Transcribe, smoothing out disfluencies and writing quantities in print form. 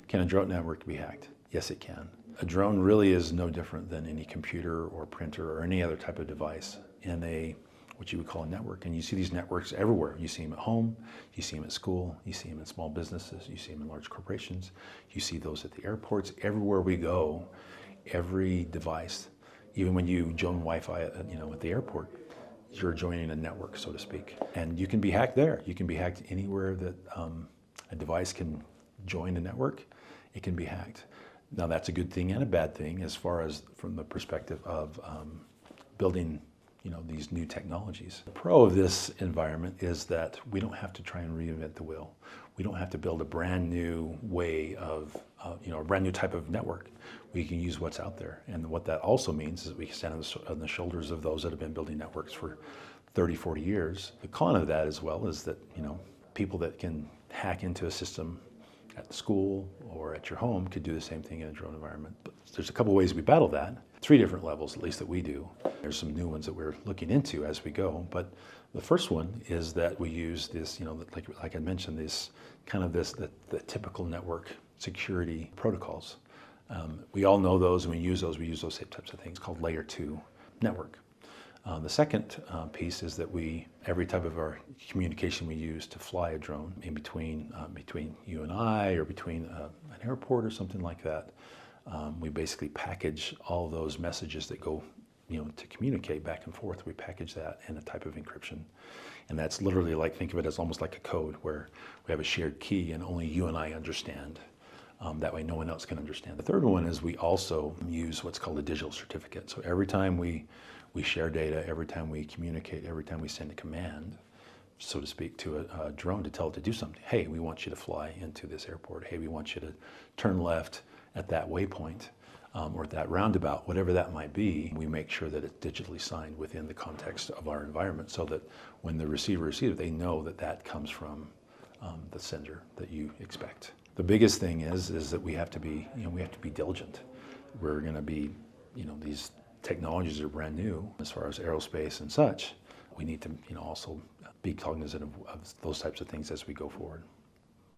Can a drone network be hacked? Yes, it can. A drone really is no different than any computer or printer or any other type of device in what you would call a network. And you see these networks everywhere. You see them at home, you see them at school, you see them in small businesses, you see them in large corporations, you see those at the airports. Everywhere we go, every device, even when you join Wi-Fi at the airport, you're joining a network, so to speak. And you can be hacked there. You can be hacked anywhere that a device can join a network, it can be hacked. Now that's a good thing and a bad thing as far as from the perspective of building these new technologies. The pro of this environment is that we don't have to try and reinvent the wheel. We don't have to build a brand new way of, a brand new type of network. We can use what's out there. And what that also means is we can stand on the shoulders of those that have been building networks for 30, 40 years. The con of that as well is that, people that can hack into a system at school or at your home could do the same thing in a drone environment. But there's a couple ways we battle that. 3 different levels, at least that we do. There's some new ones that we're looking into as we go. But the first one is that we use this, like I mentioned, the typical network security protocols. We all know those, and we use those same types of things called layer 2 network. The second piece is that every type of our communication we use to fly a drone in between you and I, or between an airport or something like that, we basically package all those messages that go, to communicate back and forth. We package that in a type of encryption. And that's literally think of it as almost like a code where we have a shared key and only you and I understand. That way no one else can understand. The third one is we also use what's called a digital certificate. So every time we share data, every time we communicate, every time we send a command, so to speak, to a drone to tell it to do something. Hey, we want you to fly into this airport. Hey, we want you to turn left at that waypoint or at that roundabout, whatever that might be. We make sure that it's digitally signed within the context of our environment so that when the receiver receives it, they know that that comes from the sender that you expect. The biggest thing is that we have to be diligent. We're going to be, these technologies are brand new as far as aerospace and such. We need to, also be cognizant of those types of things as we go forward.